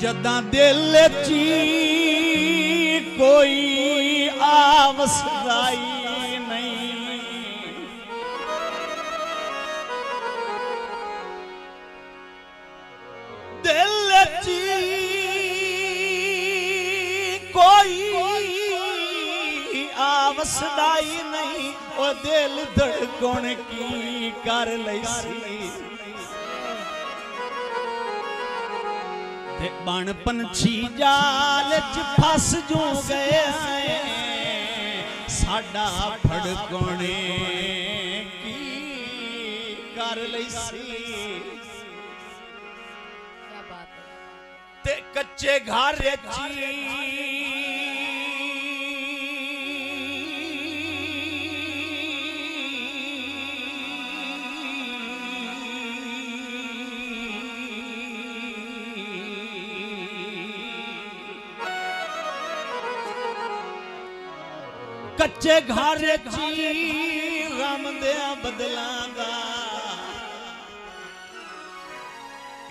जदा दिल ची कोई आवसदाई नहीं, दिल ची कोई आवसदाई नहीं, ओ दिल धड़कन की कर लैसी बन पंछी जाल च फस जो गए साडा फड़कने की कर लैसी ते कच्चे घर कच्चे घर रम दिया बदलांगा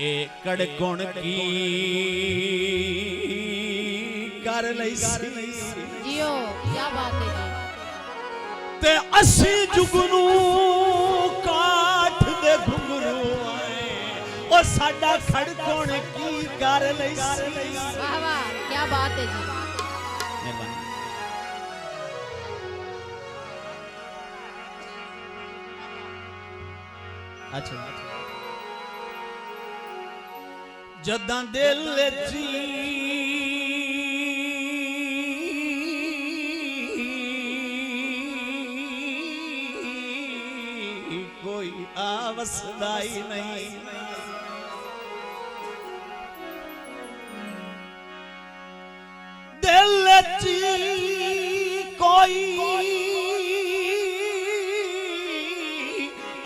एकड़ गुण की कर लैसी जियो क्या बात है जी ते असी जुगनू काठ दे घुंघरू आए ओ साडा खड़कण की कर लैसी। वाह वाह क्या बात है जी। अच्छा जदा दिल ची कोई आवसदाई नहीं, दिल ची कोई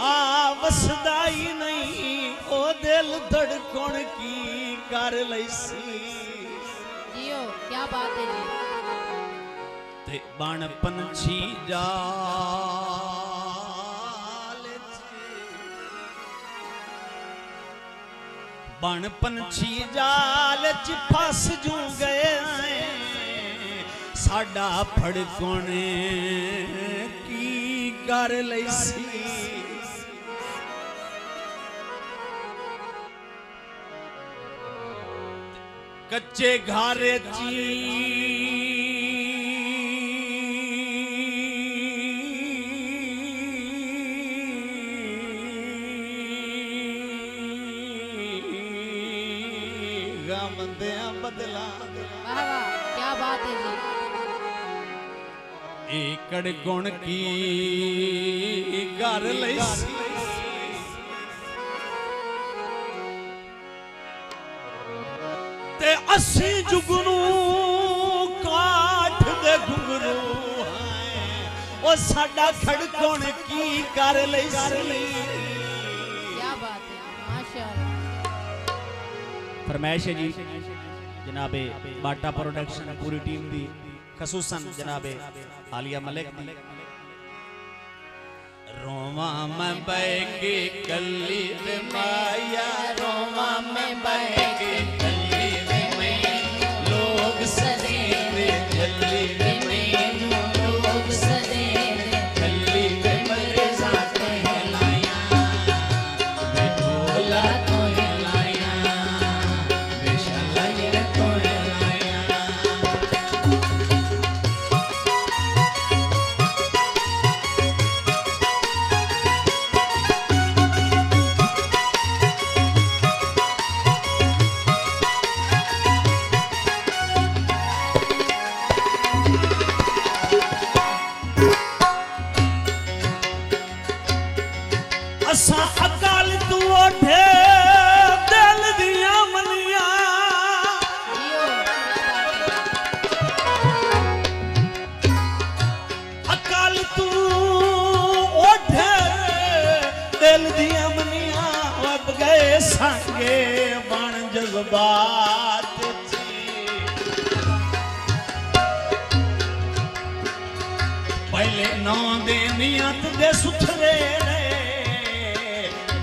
आवसदाई नहीं, ओ दिल धड़कन की कर लैसी जियो क्या बात है जी। ते बन पंछी जाल बन पंछी जाल च फस जू गए साडा फड़कने की कर लैसी कच्चे घर ची गम दिया बदला क्या बात है जी। एकड़ गुण की कर लैसी ते असी जुगनू काठ दे घुंघरू ओ साडा खड़कण की कर लैसी। क्या बात है माशाअल्लाह। फरमाइश है जी जनाबे बाटा प्रोडक्शन पूरी टीम दी खसूसन जनाबे आलिया मलिक दी रोवा मैं बह के कली दे माया रोवा मैं बह के कली दे मैं लोग सदेरे जल्दी दे मैं लोग सदेरे कली दे मरे जाते हैं लाया बेटोला तो लाया बेशाला ये तो लाया। जज्बात पहले नौ दे नियत दे सुथरे रे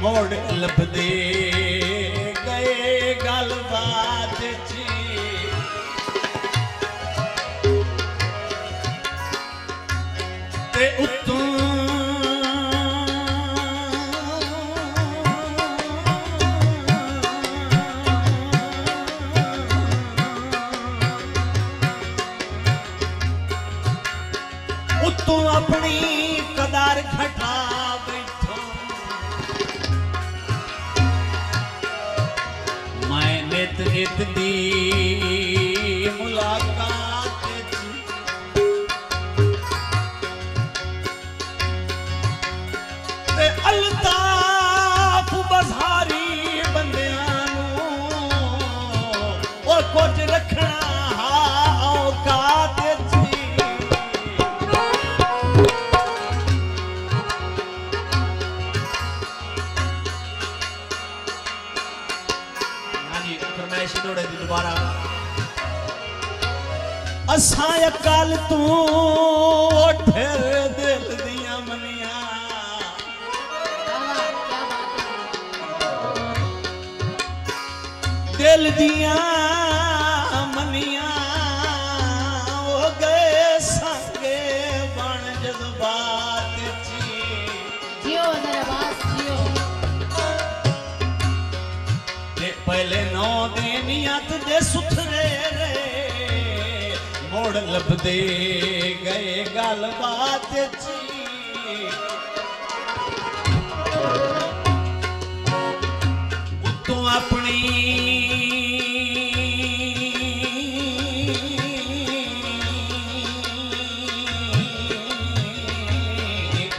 मोड़ लभदे गए गलबात ते उत्तों उत्तों अपनी कदार घटा बैठो मैं नित नित दी मुलाकात ते अल्ताफ बज़ारी बंदियां नूं और कुछ रखना हा औकात दोबारा असां अकाल तू ठहर दिल दिया मनिया दिल दिया मनिया हो गए संगे बन जज्बात जियो नरवास जियो पहले नौ दे नियत दे सुथरे रे मोड़ लभदे गए गलबात उत्तों अपनी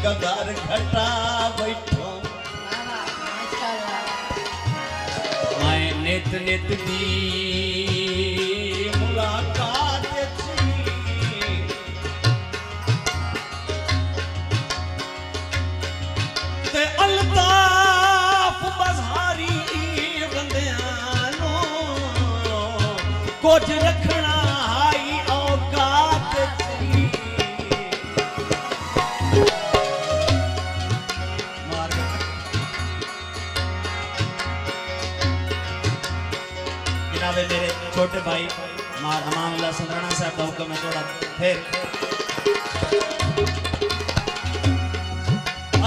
कदर घटा बैठो नित नित दी मुलाकात ते अल्ताफ बज़ारी बंदियां नूं कुछ रखना हाई औकात मेरे छोटे भाई मार अमानुल्लाह संदराना साहब का हुक्म है थोड़ा फिर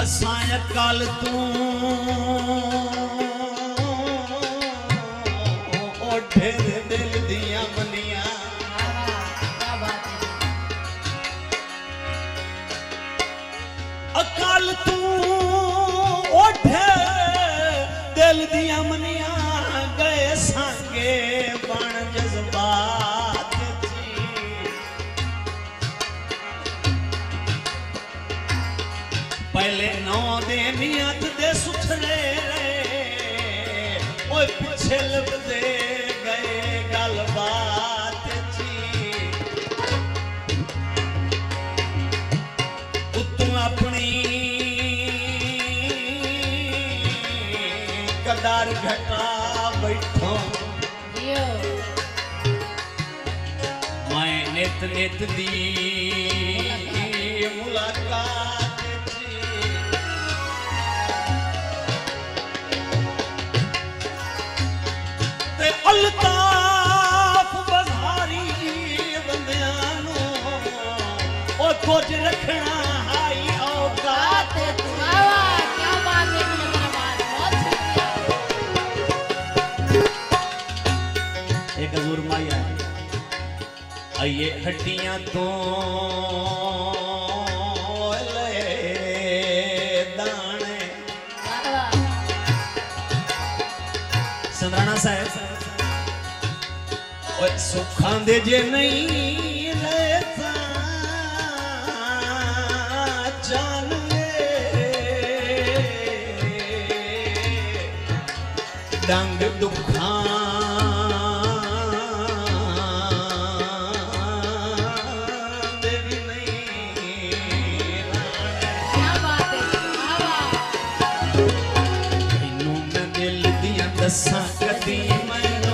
असां अकाल तू ओ ढेर दिल दिया मनिया अकाल तू ओ ढेर दिल दिया मनिया गए संगे बन जज्बात पहले नौ दे नियत दे सुथरे रे ओए पीछे लभदे गए गलबात उत्तों अपनी कदार घटा बैठो मैं नित नित दी मुलाकात ते अल्ताफ बज़ारी बंदियां नूं ओ कुछ रखना हाई औकात क्या बात है एक हजूर माई आइए हड्डियां तो ले दाने संदराना साहब और सुखां दे जे नहीं लेता जान डंग दुखा दसा कदी मैनू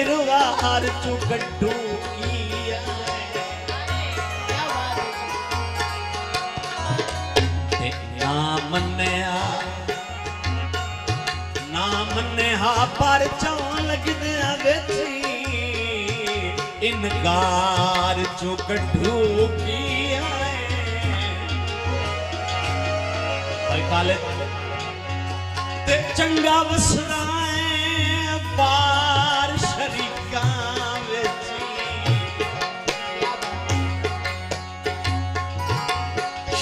निरवार चू कड्डू किया क्या बात है ते ना मन्या पर चौं लगदे वेची इनकार चू कड्डू किया भाई खालिद ते चंगा वसना पार शरीका वेची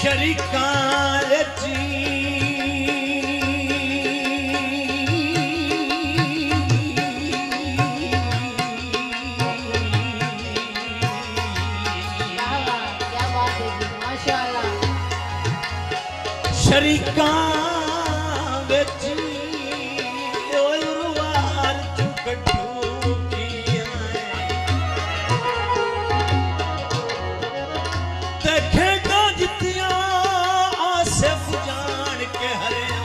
शरीका वेची क्या बात है जी माशाल्लाह शरीका वेची रुवार चू कड्डू किया ते खेडां जित्तियां आसिफ जान के हरिया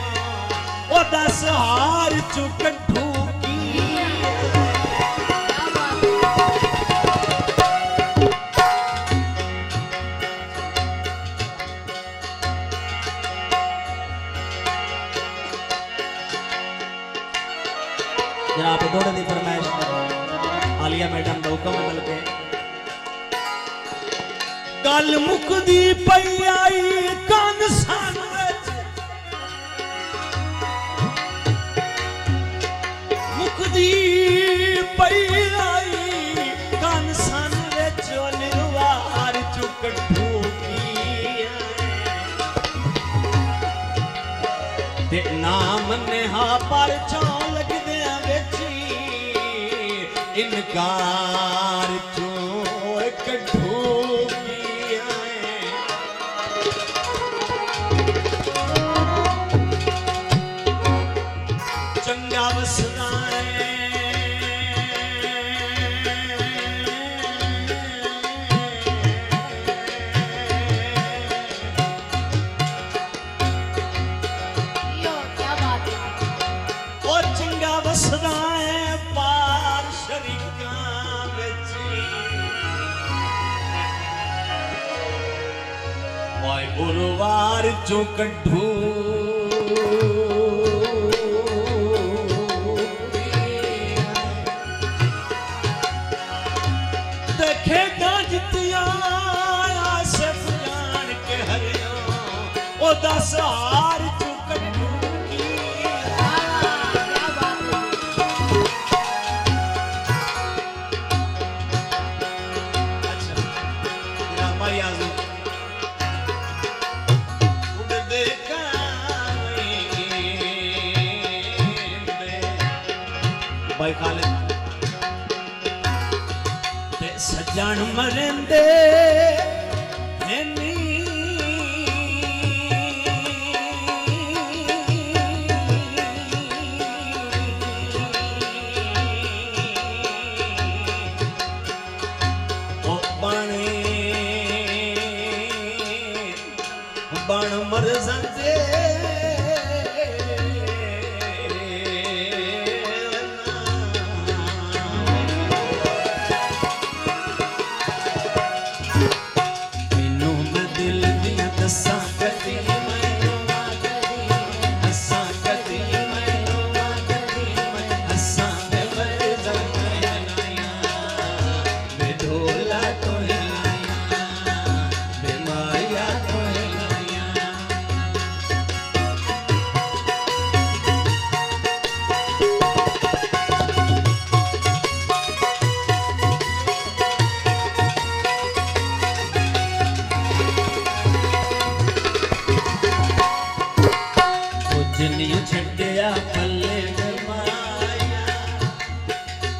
ओ 10 हार चू कड्डू किया क्या बात है जनाब दौड़े की फरमाइश आलिया मैडम का हुक्म बदल के गल मुकदी पई आई कंन सन विच मुकदी पई आई कंन सन विच निरवार चू कड्डू किया ते नाम नेहा पर चौं लगदे वेची इनकार चू कड्डू किया चंगा वसना जियो क्या बात है ओ चंगा वसना पार शरीका वेची ओए गुरुवार चू कड्डू देखे जितिया आसिफ जान के हरिया ओ 10 हार चू कड्डू किया क्या बात है अच्छा तेरा भाई आजू उड़दे कांदे भाई खालिद ते सजन मरेंदे नैनी ओ बण मर संदे मैनू मैं दिल दियां दस्सां कदी हस्सां कदी हस्सां दे वरदां लाया बेढोला तो लाया बेमारिया तो लाया कुछ नहीं छड्डिया पल्ले दे माया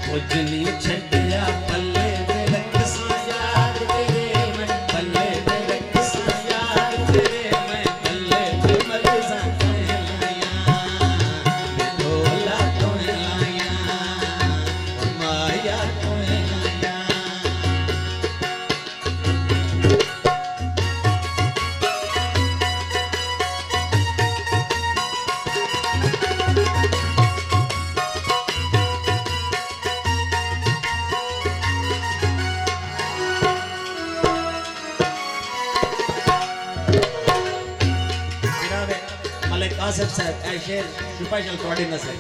कुछ नहीं छड्डिया पल्ले दे रखसां यार तेरे मैं पल्ले दे रखसां यार तेरे मैं पल्ले दे मरसां लाया बेढोला तो लाया माया तो लाया आसिफ साहब ऐ शेर स्पेशल थोड़ी नसर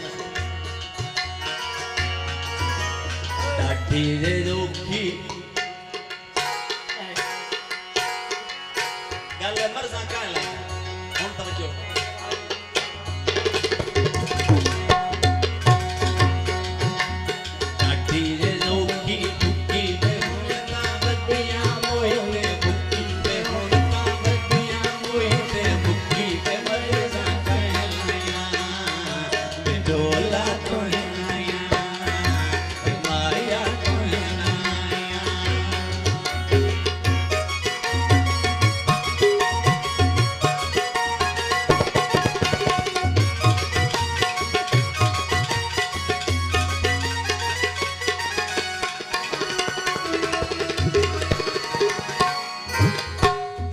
डाठी रे रोकी गल मरजा का ला हम तवज्जो डाठी रे रोकी बुकी पे होना बदिया मोए बुकी पे होना बदिया मोए बुकी पे मरजा का ला डोला तो माया तो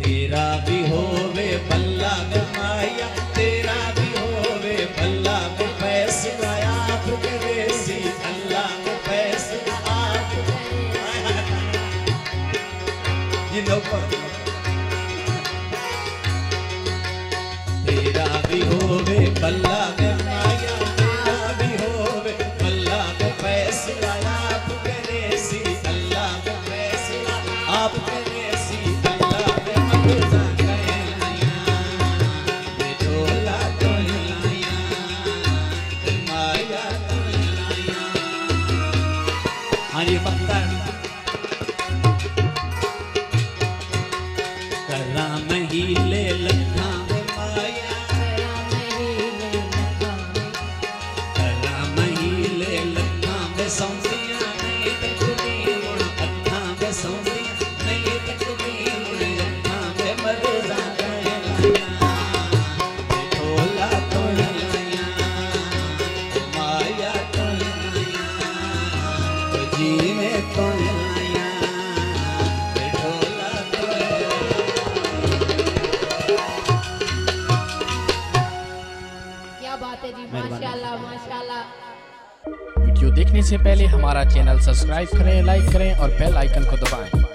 तेरा भी होवे बल्ला में माया तेरा भी होवे बल्ला में फैसला आप करे सी अल्लाह में फैसला आप जिनो पर तेरा भी होवे बल्ला में माया तेरा भी होवे बल्ला में फैसला आप करे सी अल्लाह में फैसला आप करे सी अल्लाह में मर्ज़ा कहलाया डोला डोलाया माया डोलाया। हाँ जी पत्थर करा महीले लखा में माया करा महीले लखा में सौंदिया नहीं तकदी मुड़ अखा में सौंदिया नहीं तकदी मुड़ अखा में मर्ज़ा कहलाया डोला डोलाया माया डोलाया जी में डोलाया डोला डोलाया। क्या बात है जी, माशाल्लाह माशाल्लाह। वीडियो देखने से पहले हमारा चैनल सब्सक्राइब करें, लाइक करें और बेल आइकन को दबाएं।